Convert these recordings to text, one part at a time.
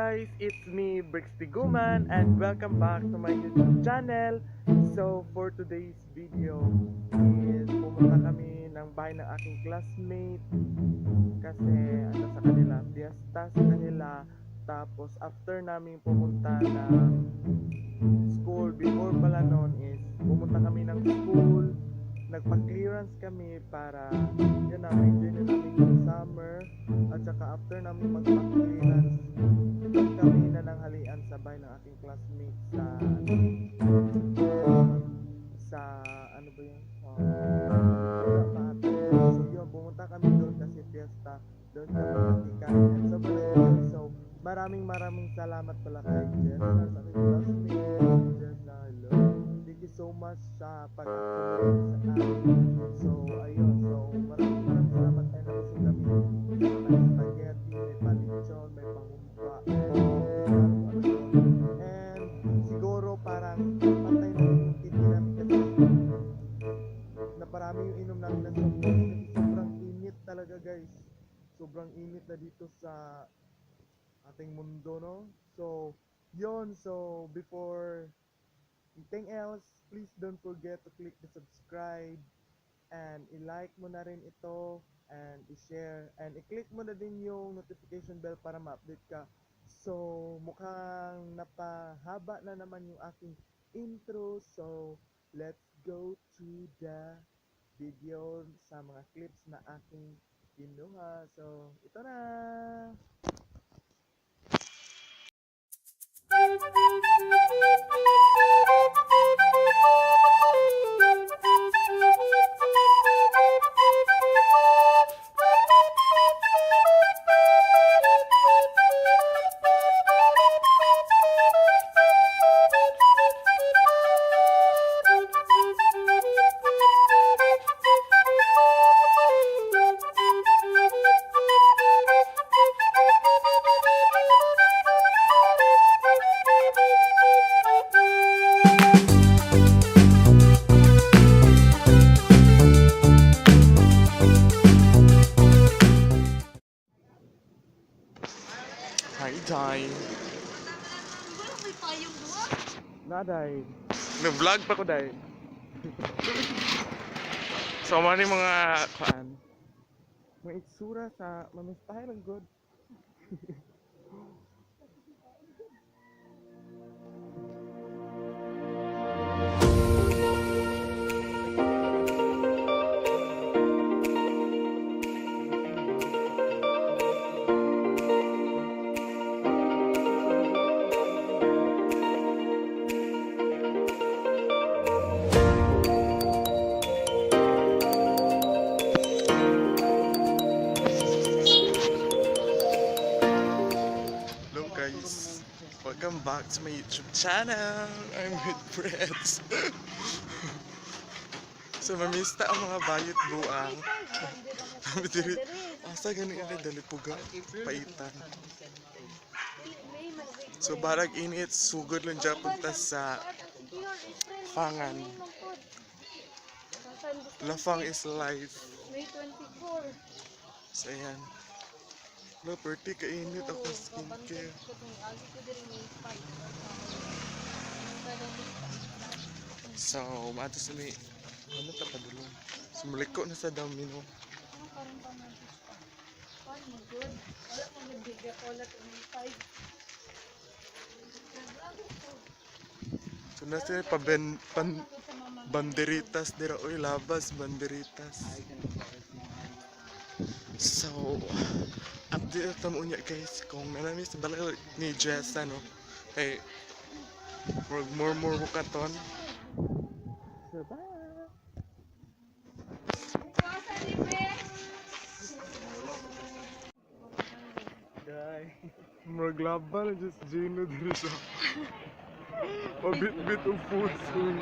guys, it's me, Brix Tiguman, and welcome back to my YouTube channel. So for today's video is pumunta kami ng bahay ng aking classmate kasi ano sa kanila, fiesta sa kanila. Tapos after namin pumunta ng school, before pala noon is pumunta kami ng school, nagpa-clearance kami para yun na, enjoy na namin yung summer. At saka after namin magpa-clearance, doon kami nananghalian sa bahay ng aking classmates sa ano ba yun? So yun, pumunta kami doon kasi fiesta. Doon kami magkikain at sobrang enjoy. So maraming salamat pala kay Jess sa aking classmate. Jess na hello. Thank you so much sa pag-accommodate sa akin. So ayun, so maraming salamat tayo na gusto kami. May spaghetti, may palinchon, may pangumpa, and siguro parang pantay na yung TV namin kasi naparami yung inom namin ng soft drinks kasi sobrang init talaga guys. Sobrang init na dito sa ating mundo, no? So yun, so before anything else, please don't forget to click the subscribe and i-like mo na rin ito and i-share and i-click mo na din yung notification bell para ma-update ka. So mukhang napahaba na naman yung aking intro, so let's go to the video sa mga clips na aking kinuha. So ito na. Hi, Day. Naday. Nag-vlog pa ko, Day. So, mga mga itsura sa mamistahe lang good. Welcome back to my YouTube channel. I'm with Brix. So mamista ang mga bayot buang. Asa gani ka dali puga paitan. So barag init sugod lang dyan punta sa Fangan. Lafang is life. So ayan. Wala, perti kainit ako skincare. So, maato sa may ano ta padulong. Sumuliko na sa dami, no? So, nasa banderitas dira. Uy, labas, banderitas. So, update na tamo niya guys kung nanami sa balay ni Jess ano hey more bukaton. So bye guys, maglaba na just Gino dito sa a bit of food soon.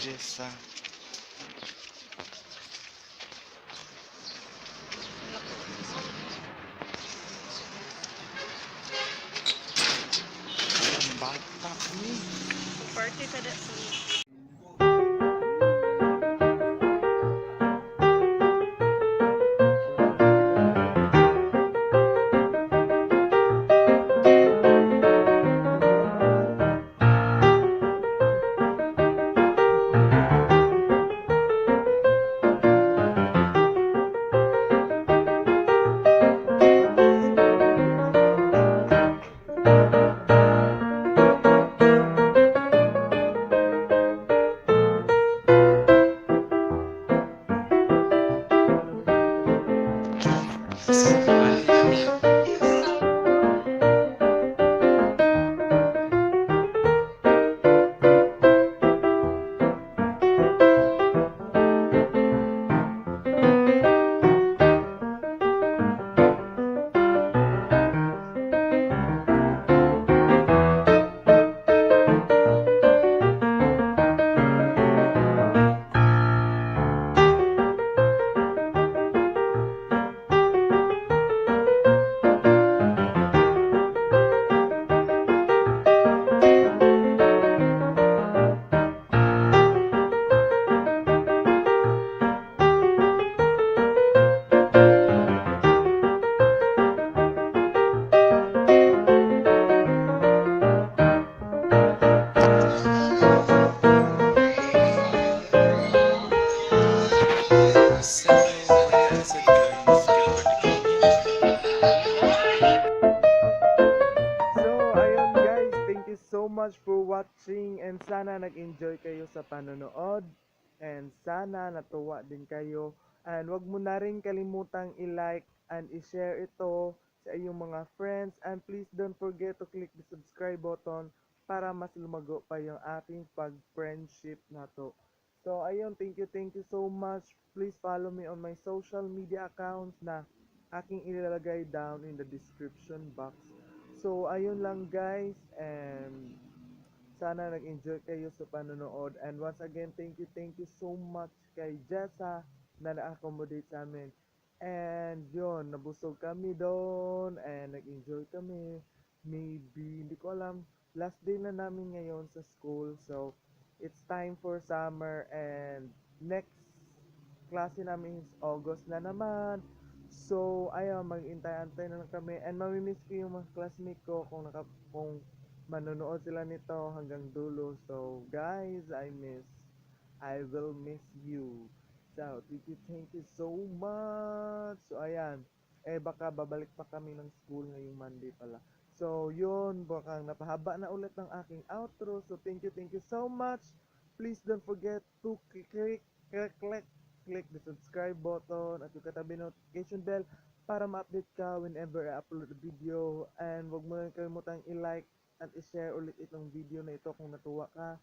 Jessa. Ang bata ni. Party sa dito. Much for watching and sana nag-enjoy kayo sa panonood and sana natuwa din kayo and wag mo na rin kalimutang i-like and i-share ito sa iyong mga friends and please don't forget to click the subscribe button para mas lumago pa yung ating pag-friendship na to. So ayun, thank you so much. Please follow me on my social media accounts na aking ilalagay down in the description box. So ayun lang guys, and sana nag-enjoy kayo sa panonood. And once again, thank you so much kay Jessa na na-accommodate sa amin. And yun, nabusog kami doon and nag-enjoy kami. Maybe, hindi ko alam, last day na namin ngayon sa school. So, it's time for summer and next klase namin is August na naman. So, ayun, mag-intay-antay na lang kami. And mamimiss ko yung mga classmate ko kung manonood sila nito hanggang dulo. So, guys, I will miss you. So, thank you so much. So, ayan. Baka babalik pa kami ng school ngayong Monday pala. So, yun. Baka napahaba na ulit ng aking outro. So, thank you so much. Please don't forget to click the subscribe button at yung katabi notification bell para ma-update ka whenever I upload a video. And wag mo na kalimutang i-like at i-share ulit itong video na ito kung natuwa ka.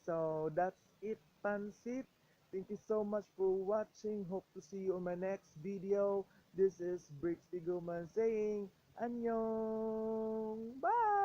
So, that's it, Pansit. Thank you so much for watching. Hope to see you on my next video. This is Brix Tiguman saying, Annyeong! Bye!